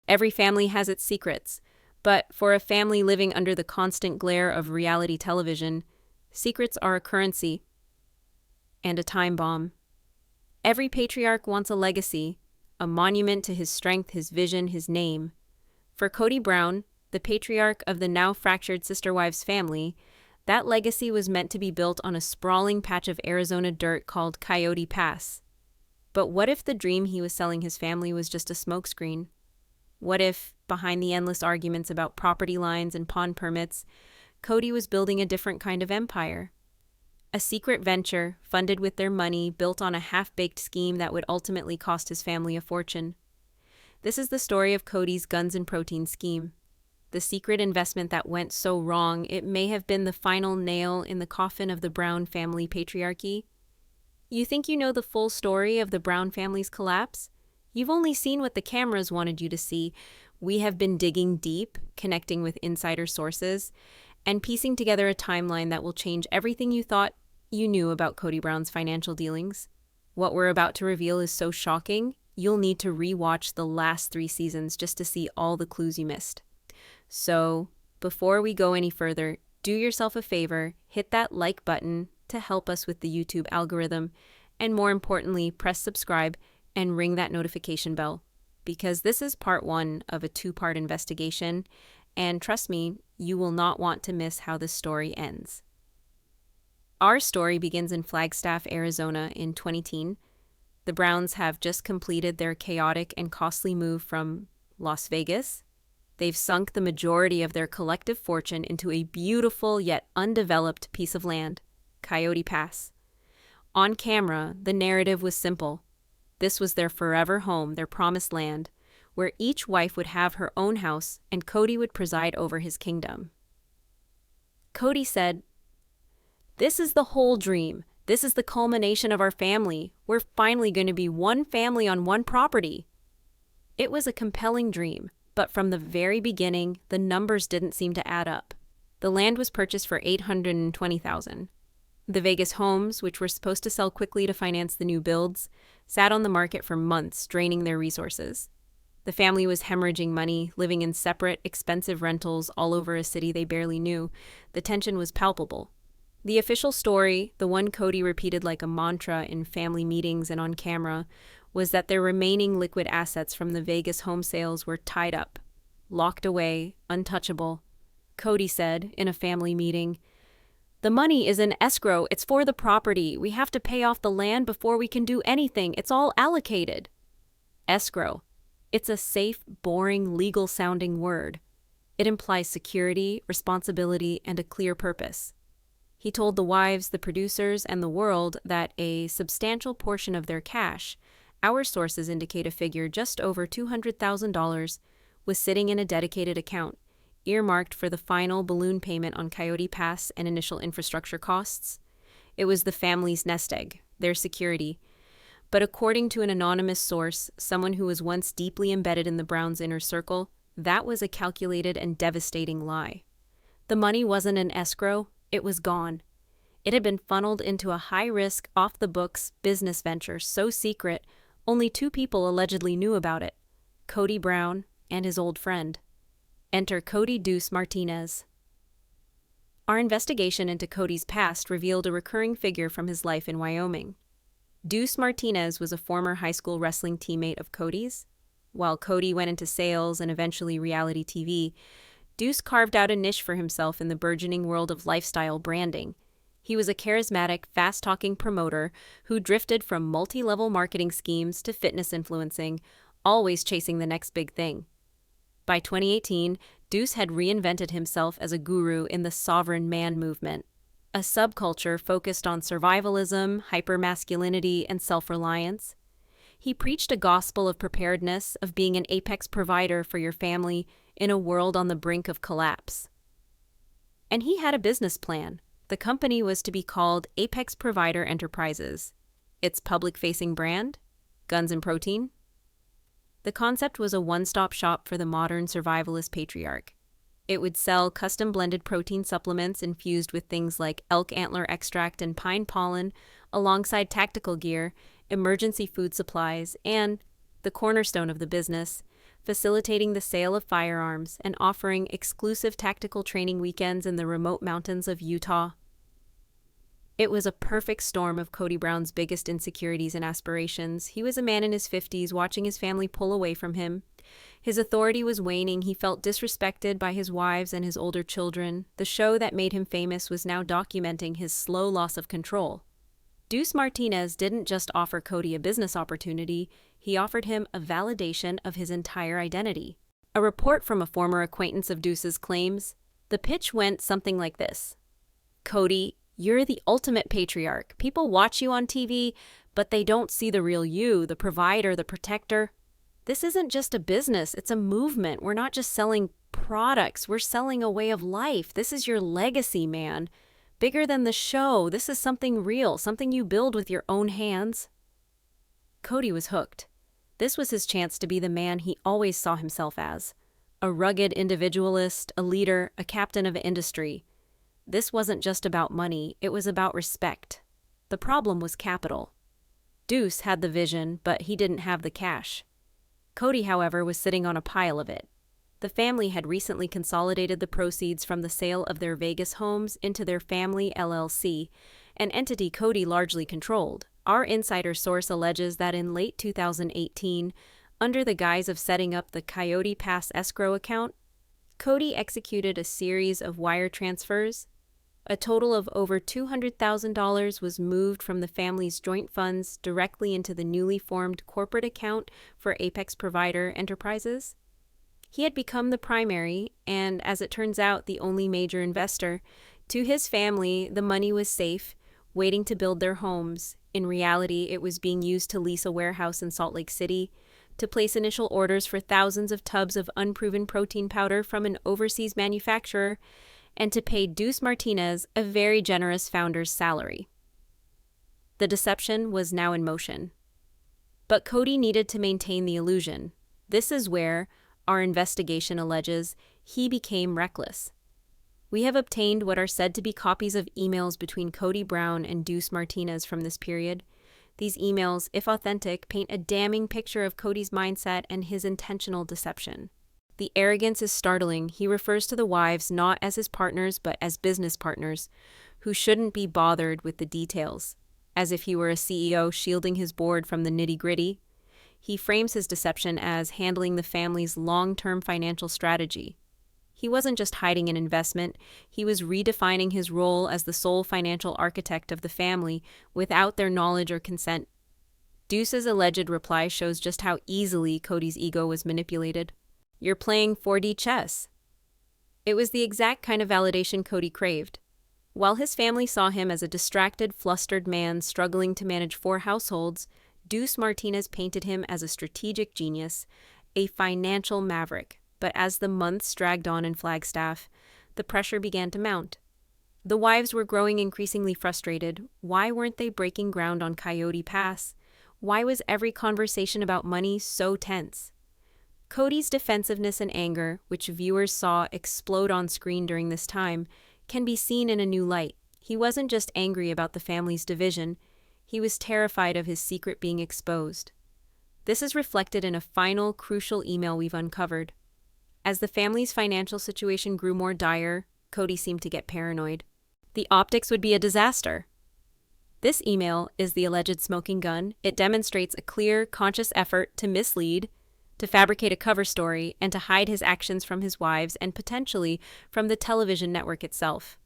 Every family has its secrets, but for a family living under the constant glare of reality television, secrets are a currency and a time bomb. Every patriarch wants a legacy, a monument to his strength, his vision, his name. For Kody Brown, the patriarch of the now fractured Sister Wives family, that legacy was meant to be built on a sprawling patch of Arizona dirt called Coyote Pass. But what if the dream he was selling his family was just a smokescreen? What if, behind the endless arguments about property lines and pawn permits, Kody was building a different kind of empire? A secret venture, funded with their money, built on a half-baked scheme that would ultimately cost his family a fortune. This is the story of Kody's guns and protein scheme. The secret investment that went so wrong, it may have been the final nail in the coffin of the Brown family patriarchy. You think you know the full story of the Brown family's collapse? You've only seen what the cameras wanted you to see. We have been digging deep, connecting with insider sources, and piecing together a timeline that will change everything you thought you knew about Kody Brown's financial dealings. What we're about to reveal is so shocking, you'll need to re-watch the last 3 seasons just to see all the clues you missed. So, before we go any further, do yourself a favor, hit that like button to help us with the YouTube algorithm, and more importantly, press subscribe and ring that notification bell, because this is part 1 of a 2-part investigation, and trust me, you will not want to miss how this story ends. Our story begins in Flagstaff, Arizona in 2010. The Browns have just completed their chaotic and costly move from Las Vegas. They've sunk the majority of their collective fortune into a beautiful yet undeveloped piece of land, Coyote Pass. On camera, the narrative was simple. This was their forever home, their promised land, where each wife would have her own house and Kody would preside over his kingdom. Kody said, "This is the whole dream. This is the culmination of our family. We're finally going to be one family on one property." It was a compelling dream, but from the very beginning, the numbers didn't seem to add up. The land was purchased for $820,000. The Vegas homes, which were supposed to sell quickly to finance the new builds, sat on the market for months, draining their resources. The family was hemorrhaging money, living in separate, expensive rentals all over a city they barely knew. The tension was palpable. The official story, the one Kody repeated like a mantra in family meetings and on camera, was that their remaining liquid assets from the Vegas home sales were tied up, locked away, untouchable. Kody said, in a family meeting, "The money is in escrow. It's for the property. We have to pay off the land before we can do anything. It's all allocated." Escrow. It's a safe, boring, legal-sounding word. It implies security, responsibility, and a clear purpose. He told the wives, the producers, and the world that a substantial portion of their cash, our sources indicate a figure just over $200,000, was sitting in a dedicated account, earmarked for the final balloon payment on Coyote Pass and initial infrastructure costs. It was the family's nest egg, their security. But according to an anonymous source, someone who was once deeply embedded in the Browns' inner circle, that was a calculated and devastating lie. The money wasn't an escrow, it was gone. It had been funneled into a high-risk, off-the-books business venture so secret, only 2 people allegedly knew about it, Kody Brown and his old friend. Enter Kody Deuce Martinez. Our investigation into Kody's past revealed a recurring figure from his life in Wyoming. Deuce Martinez was a former high school wrestling teammate of Kody's. While Kody went into sales and eventually reality TV, Deuce carved out a niche for himself in the burgeoning world of lifestyle branding. He was a charismatic, fast-talking promoter who drifted from multi-level marketing schemes to fitness influencing, always chasing the next big thing. By 2018, Deuce had reinvented himself as a guru in the sovereign man movement, a subculture focused on survivalism, hypermasculinity, and self-reliance. He preached a gospel of preparedness, of being an apex provider for your family in a world on the brink of collapse. And he had a business plan. The company was to be called Apex Provider Enterprises. Its public-facing brand? Guns and Protein? The concept was a one-stop shop for the modern survivalist patriarch. It would sell custom-blended protein supplements infused with things like elk antler extract and pine pollen, alongside tactical gear, emergency food supplies, and, the cornerstone of the business, facilitating the sale of firearms and offering exclusive tactical training weekends in the remote mountains of Utah. It was a perfect storm of Kody Brown's biggest insecurities and aspirations. He was a man in his 50s, watching his family pull away from him. His authority was waning. He felt disrespected by his wives and his older children. The show that made him famous was now documenting his slow loss of control. Deuce Martinez didn't just offer Kody a business opportunity, he offered him a validation of his entire identity. A report from a former acquaintance of Deuce's claims, the pitch went something like this. Kody, you're the ultimate patriarch. People watch you on TV, but they don't see the real you, the provider, the protector. This isn't just a business, it's a movement. We're not just selling products, we're selling a way of life. This is your legacy, man. Bigger than the show, this is something real, something you build with your own hands. Kody was hooked. This was his chance to be the man he always saw himself as. A rugged individualist, a leader, a captain of an industry. This wasn't just about money, it was about respect. The problem was capital. Deuce had the vision, but he didn't have the cash. Kody, however, was sitting on a pile of it. The family had recently consolidated the proceeds from the sale of their Vegas homes into their family LLC, an entity Kody largely controlled. Our insider source alleges that in late 2018, under the guise of setting up the Coyote Pass escrow account, Kody executed a series of wire transfers. A total of over $200,000 was moved from the family's joint funds directly into the newly formed corporate account for Apex Provider Enterprises. He had become the primary, and as it turns out, the only major investor. To his family, the money was safe, waiting to build their homes. In reality, it was being used to lease a warehouse in Salt Lake City, to place initial orders for thousands of tubs of unproven protein powder from an overseas manufacturer, and to pay Deuce Martinez a very generous founder's salary. The deception was now in motion. But Kody needed to maintain the illusion. This is where, our investigation alleges, he became reckless. We have obtained what are said to be copies of emails between Kody Brown and Deuce Martinez from this period. These emails, if authentic, paint a damning picture of Kody's mindset and his intentional deception. The arrogance is startling. He refers to the wives not as his partners, but as business partners, who shouldn't be bothered with the details, as if he were a CEO shielding his board from the nitty-gritty. He frames his deception as handling the family's long-term financial strategy. He wasn't just hiding an investment, he was redefining his role as the sole financial architect of the family without their knowledge or consent. Deuce's alleged reply shows just how easily Kody's ego was manipulated. You're playing 4D chess. It was the exact kind of validation Kody craved. While his family saw him as a distracted, flustered man struggling to manage 4 households, Deuce Martinez painted him as a strategic genius, a financial maverick. But as the months dragged on in Flagstaff, the pressure began to mount. The wives were growing increasingly frustrated. Why weren't they breaking ground on Coyote Pass? Why was every conversation about money so tense? Kody's defensiveness and anger, which viewers saw explode on screen during this time, can be seen in a new light. He wasn't just angry about the family's division, he was terrified of his secret being exposed. This is reflected in a final, crucial email we've uncovered. As the family's financial situation grew more dire, Kody seemed to get paranoid. The optics would be a disaster. This email is the alleged smoking gun. It demonstrates a clear, conscious effort to mislead, to fabricate a cover story, and to hide his actions from his wives and potentially from the television network itself.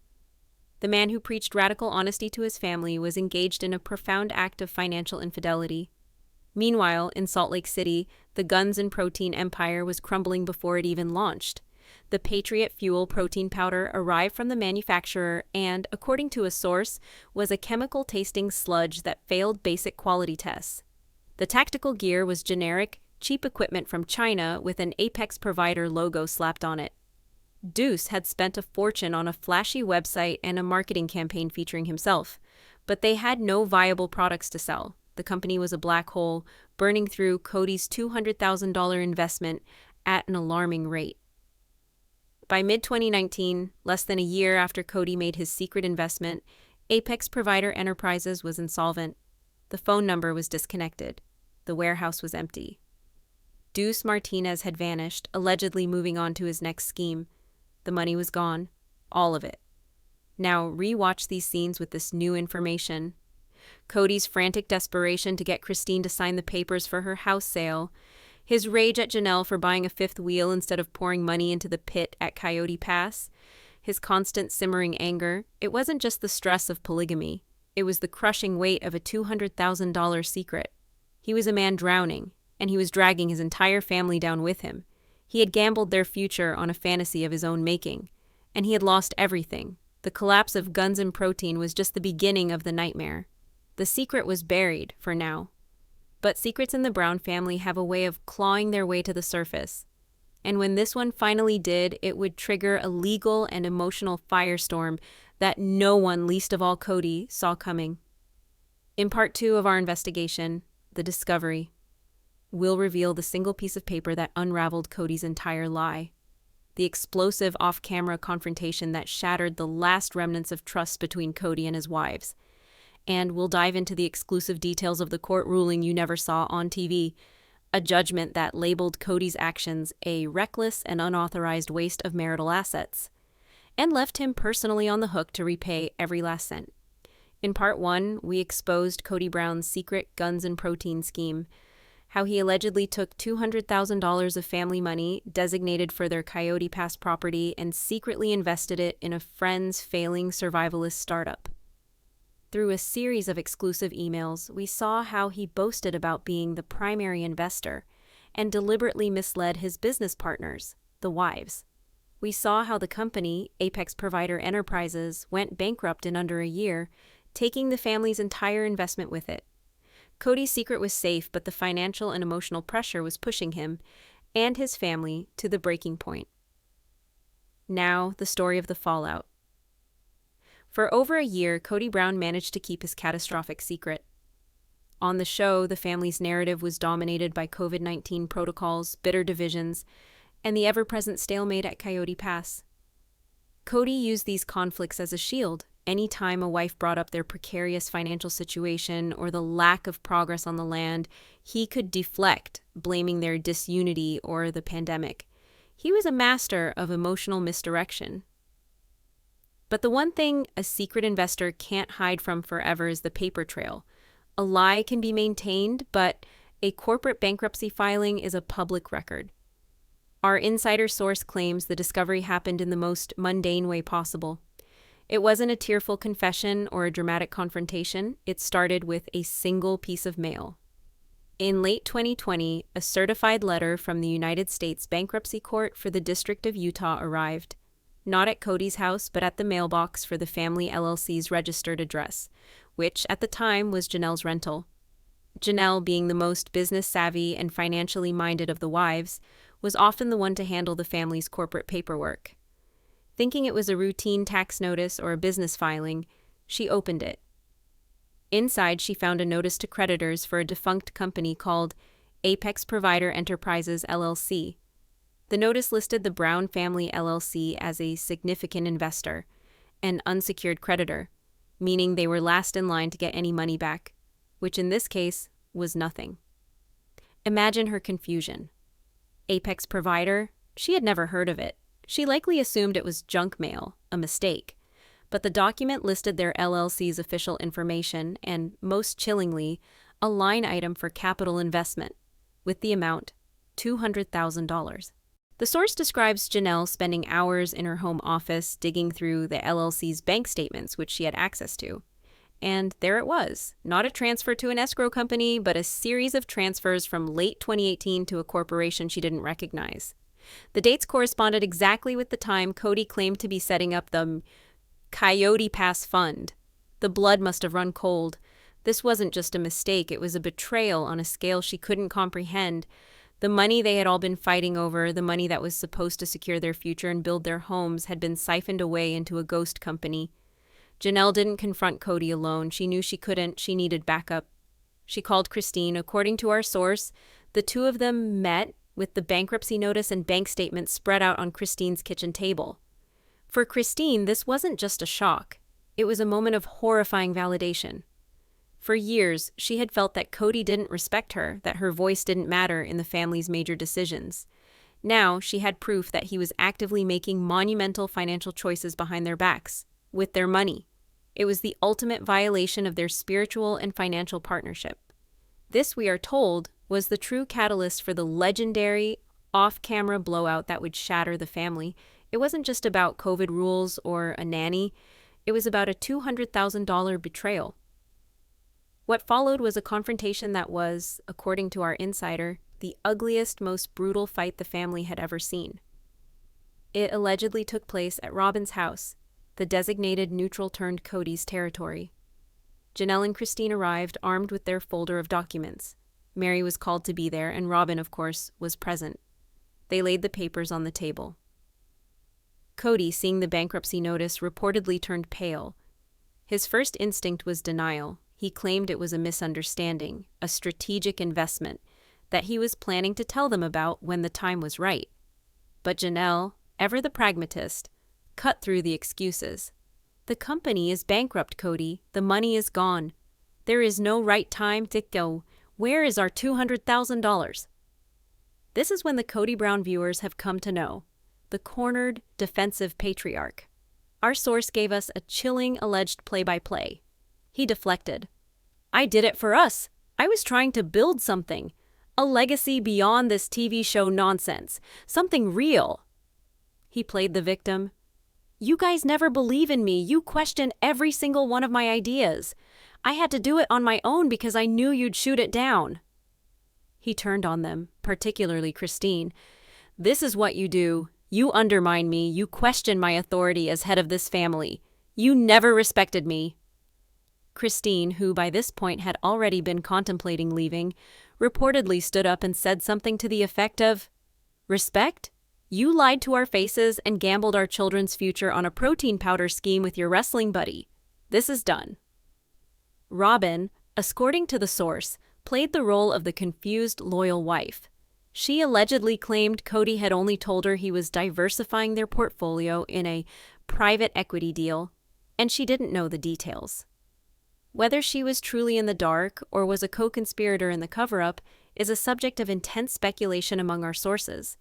The man who preached radical honesty to his family was engaged in a profound act of financial infidelity. Meanwhile, in Salt Lake City, the guns and protein empire was crumbling before it even launched. The Patriot Fuel protein powder arrived from the manufacturer and, according to a source, was a chemical-tasting sludge that failed basic quality tests. The tactical gear was generic, cheap equipment from China with an Apex Provider logo slapped on it. Deuce had spent a fortune on a flashy website and a marketing campaign featuring himself, but they had no viable products to sell. The company was a black hole, burning through Kody's $200,000 investment at an alarming rate. By mid-2019, less than a year after Kody made his secret investment, Apex Provider Enterprises was insolvent. The phone number was disconnected. The warehouse was empty. Deuce Martinez had vanished, allegedly moving on to his next scheme. The money was gone. All of it. Now, rewatch these scenes with this new information. Kody's frantic desperation to get Christine to sign the papers for her house sale. His rage at Janelle for buying a fifth wheel instead of pouring money into the pit at Coyote Pass. His constant simmering anger. It wasn't just the stress of polygamy. It was the crushing weight of a $200,000 secret. He was a man drowning, and he was dragging his entire family down with him. He had gambled their future on a fantasy of his own making, and he had lost everything. The collapse of Guns and Protein was just the beginning of the nightmare. The secret was buried, for now. But secrets in the Brown family have a way of clawing their way to the surface. And when this one finally did, it would trigger a legal and emotional firestorm that no one, least of all Kody, saw coming. In part 2 of our investigation, The Discovery, we'll reveal the single piece of paper that unraveled Kody's entire lie. The explosive off-camera confrontation that shattered the last remnants of trust between Kody and his wives. And we'll dive into the exclusive details of the court ruling you never saw on TV, a judgment that labeled Kody's actions a reckless and unauthorized waste of marital assets, and left him personally on the hook to repay every last cent. In part 1, we exposed Kody Brown's secret Guns and Protein scheme, how he allegedly took $200,000 of family money designated for their Coyote Pass property and secretly invested it in a friend's failing survivalist startup. Through a series of exclusive emails, we saw how he boasted about being the primary investor and deliberately misled his business partners, the wives. We saw how the company, Apex Provider Enterprises, went bankrupt in under a year, taking the family's entire investment with it. Kody's secret was safe, but the financial and emotional pressure was pushing him and his family to the breaking point. Now, the story of the fallout. For over a year, Kody Brown managed to keep his catastrophic secret. On the show, the family's narrative was dominated by COVID-19 protocols, bitter divisions, and the ever-present stalemate at Coyote Pass. Kody used these conflicts as a shield. Any time a wife brought up their precarious financial situation or the lack of progress on the land, he could deflect, blaming their disunity or the pandemic. He was a master of emotional misdirection. But the one thing a secret investor can't hide from forever is the paper trail. A lie can be maintained, but a corporate bankruptcy filing is a public record. Our insider source claims the discovery happened in the most mundane way possible. It wasn't a tearful confession or a dramatic confrontation. It started with a single piece of mail. In late 2020, a certified letter from the United States Bankruptcy Court for the District of Utah arrived. Not at Kody's house, but at the mailbox for the family LLC's registered address, which at the time was Janelle's rental. Janelle, being the most business-savvy and financially minded of the wives, was often the one to handle the family's corporate paperwork. Thinking it was a routine tax notice or a business filing, she opened it. Inside, she found a notice to creditors for a defunct company called Apex Provider Enterprises, LLC. The notice listed the Brown Family LLC as a significant investor, an unsecured creditor, meaning they were last in line to get any money back, which in this case was nothing. Imagine her confusion. Apex Provider? She had never heard of it. She likely assumed it was junk mail, a mistake. But the document listed their LLC's official information and, most chillingly, a line item for capital investment, with the amount $200,000. The source describes Janelle spending hours in her home office digging through the LLC's bank statements, which she had access to. And there it was, not a transfer to an escrow company, but a series of transfers from late 2018 to a corporation she didn't recognize. The dates corresponded exactly with the time Kody claimed to be setting up the Coyote Pass fund. The blood must have run cold. This wasn't just a mistake, it was a betrayal on a scale she couldn't comprehend. The money they had all been fighting over, the money that was supposed to secure their future and build their homes, had been siphoned away into a ghost company. Janelle didn't confront Kody alone. She knew she couldn't. She needed backup. She called Christine. According to our source, the two of them met with the bankruptcy notice and bank statement spread out on Christine's kitchen table. For Christine, this wasn't just a shock. It was a moment of horrifying validation. For years, she had felt that Kody didn't respect her, that her voice didn't matter in the family's major decisions. Now, she had proof that he was actively making monumental financial choices behind their backs, with their money. It was the ultimate violation of their spiritual and financial partnership. This, we are told, was the true catalyst for the legendary off-camera blowout that would shatter the family. It wasn't just about COVID rules or a nanny. It was about a $200,000 betrayal. What followed was a confrontation that was, according to our insider, the ugliest, most brutal fight the family had ever seen. It allegedly took place at Robin's house, the designated neutral turned Kody's territory. Janelle and Christine arrived armed with their folder of documents. Mary was called to be there, and Robin, of course, was present. They laid the papers on the table. Kody, seeing the bankruptcy notice, reportedly turned pale. His first instinct was denial. He claimed it was a misunderstanding, a strategic investment, that he was planning to tell them about when the time was right. But Janelle, ever the pragmatist, cut through the excuses. The company is bankrupt, Kody. The money is gone. There is no right time to go. Where is our $200,000? This is when the Kody Brown viewers have come to know. The cornered, defensive patriarch. Our source gave us a chilling alleged play-by-play. He deflected. I did it for us. I was trying to build something. A legacy beyond this TV show nonsense. Something real. He played the victim. You guys never believe in me. You question every single one of my ideas. I had to do it on my own because I knew you'd shoot it down. He turned on them, particularly Christine. This is what you do. You undermine me. You question my authority as head of this family. You never respected me. Christine, who by this point had already been contemplating leaving, reportedly stood up and said something to the effect of, Respect? You lied to our faces and gambled our children's future on a protein powder scheme with your wrestling buddy. This is done. Robin, escorting to the source, played the role of the confused, loyal wife. She allegedly claimed Kody had only told her he was diversifying their portfolio in a private equity deal, and she didn't know the details. Whether she was truly in the dark or was a co-conspirator in the cover-up is a subject of intense speculation among our sources.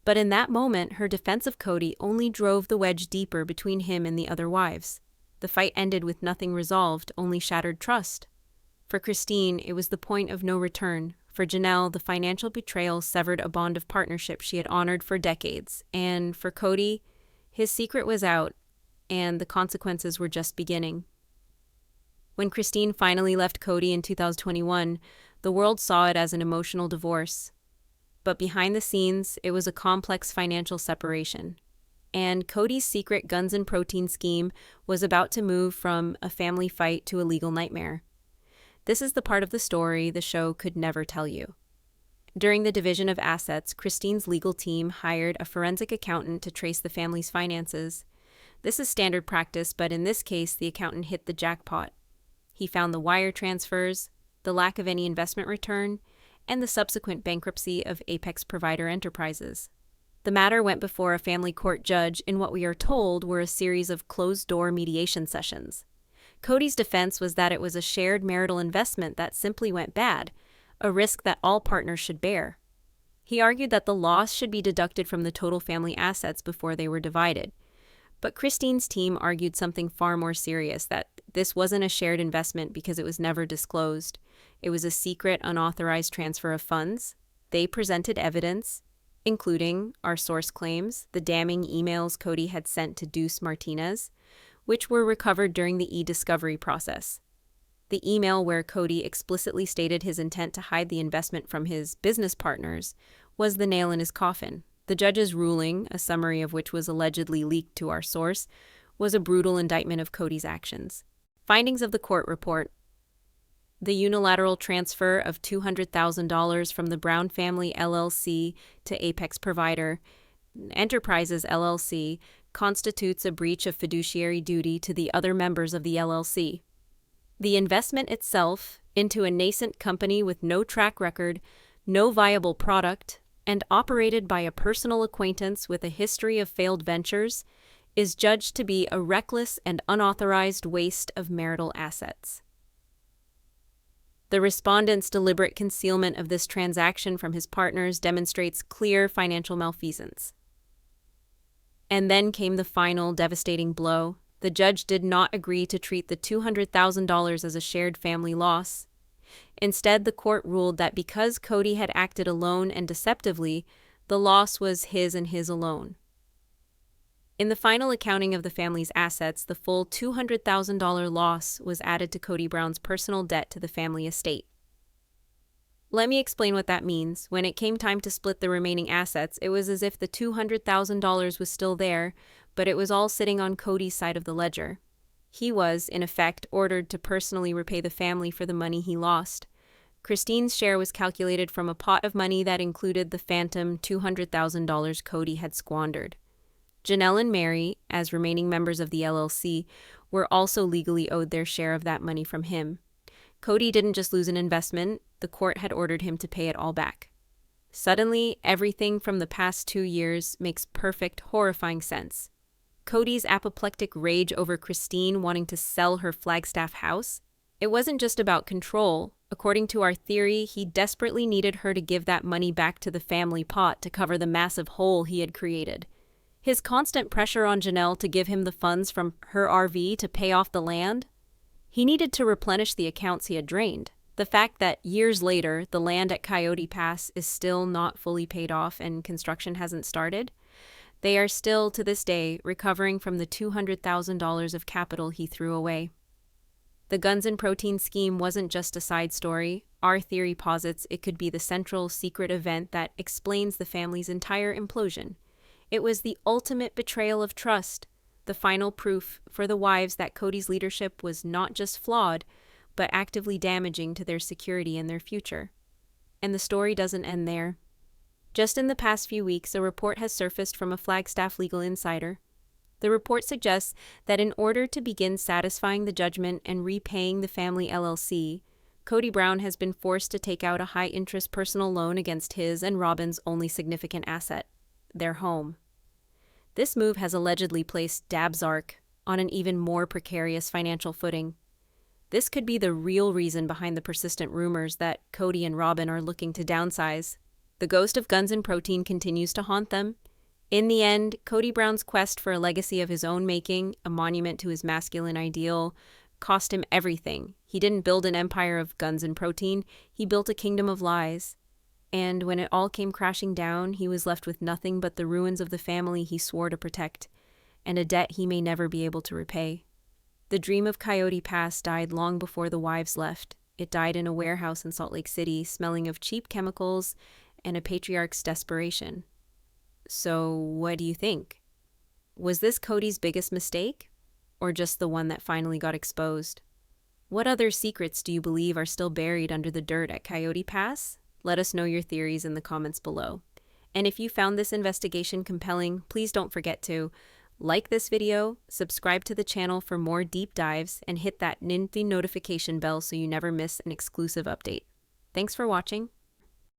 But in that moment, her defense of Kody only drove the wedge deeper between him and the other wives. The fight ended with nothing resolved, only shattered trust. For Christine, it was the point of no return. For Janelle, the financial betrayal severed a bond of partnership she had honored for decades. And for Kody, his secret was out, and the consequences were just beginning. When Christine finally left Kody in 2021, the world saw it as an emotional divorce. But behind the scenes, it was a complex financial separation. And Kody's secret guns and protein scheme was about to move from a family fight to a legal nightmare. This is the part of the story the show could never tell you. During the division of assets, Christine's legal team hired a forensic accountant to trace the family's finances. This is standard practice, but in this case, the accountant hit the jackpot. He found the wire transfers, the lack of any investment return, and the subsequent bankruptcy of Apex Provider Enterprises. The matter went before a family court judge in what we are told were a series of closed-door mediation sessions. Kody's defense was that it was a shared marital investment that simply went bad, a risk that all partners should bear. He argued that the loss should be deducted from the total family assets before they were divided. But Christine's team argued something far more serious, that this wasn't a shared investment because it was never disclosed. It was a secret, unauthorized transfer of funds. They presented evidence, including, our source claims, the damning emails Kody had sent to Deuce Martinez, which were recovered during the e-discovery process. The email where Kody explicitly stated his intent to hide the investment from his business partners was the nail in his coffin. The judge's ruling, a summary of which was allegedly leaked to our source, was a brutal indictment of Kody's actions. Findings of the court report: the unilateral transfer of $200,000 from the Brown Family LLC to Apex Provider Enterprises LLC constitutes a breach of fiduciary duty to the other members of the LLC. The investment itself into a nascent company with no track record, no viable product, and operated by a personal acquaintance with a history of failed ventures, is judged to be a reckless and unauthorized waste of marital assets. The respondent's deliberate concealment of this transaction from his partners demonstrates clear financial malfeasance. And then came the final devastating blow. The judge did not agree to treat the $200,000 as a shared family loss. Instead, the court ruled that because Kody had acted alone and deceptively, the loss was his and his alone. In the final accounting of the family's assets, the full $200,000 loss was added to Kody Brown's personal debt to the family estate. Let me explain what that means. When it came time to split the remaining assets, it was as if the $200,000 was still there, but it was all sitting on Kody's side of the ledger. He was, in effect, ordered to personally repay the family for the money he lost. Christine's share was calculated from a pot of money that included the phantom $200,000 Kody had squandered. Janelle and Mary, as remaining members of the LLC, were also legally owed their share of that money from him. Kody didn't just lose an investment, the court had ordered him to pay it all back. Suddenly, everything from the past 2 years makes perfect, horrifying sense. Kody's apoplectic rage over Christine wanting to sell her Flagstaff house? It wasn't just about control. According to our theory, he desperately needed her to give that money back to the family pot to cover the massive hole he had created. His constant pressure on Janelle to give him the funds from her RV to pay off the land? He needed to replenish the accounts he had drained. The fact that years later, the land at Coyote Pass is still not fully paid off and construction hasn't started, they are still, to this day, recovering from the $200,000 of capital he threw away. The guns and protein scheme wasn't just a side story. Our theory posits it could be the central secret event that explains the family's entire implosion. It was the ultimate betrayal of trust, the final proof for the wives that Kody's leadership was not just flawed, but actively damaging to their security and their future. And the story doesn't end there. Just in the past few weeks, a report has surfaced from a Flagstaff legal insider. The report suggests that in order to begin satisfying the judgment and repaying the family LLC, Kody Brown has been forced to take out a high-interest personal loan against his and Robin's only significant asset, their home. This move has allegedly placed Dabzark on an even more precarious financial footing. This could be the real reason behind the persistent rumors that Kody and Robin are looking to downsize. The ghost of guns and protein continues to haunt them. In the end, Kody Brown's quest for a legacy of his own making, a monument to his masculine ideal, cost him everything. He didn't build an empire of guns and protein, he built a kingdom of lies. And when it all came crashing down, he was left with nothing but the ruins of the family he swore to protect, and a debt he may never be able to repay. The dream of Coyote Pass died long before the wives left. It died in a warehouse in Salt Lake City, smelling of cheap chemicals and a patriarch's desperation. So, what do you think? Was this Kody's biggest mistake? Or just the one that finally got exposed? What other secrets do you believe are still buried under the dirt at Coyote Pass? Let us know your theories in the comments below. And if you found this investigation compelling, please don't forget to like this video, subscribe to the channel for more deep dives, and hit that nifty notification bell so you never miss an exclusive update. Thanks for watching.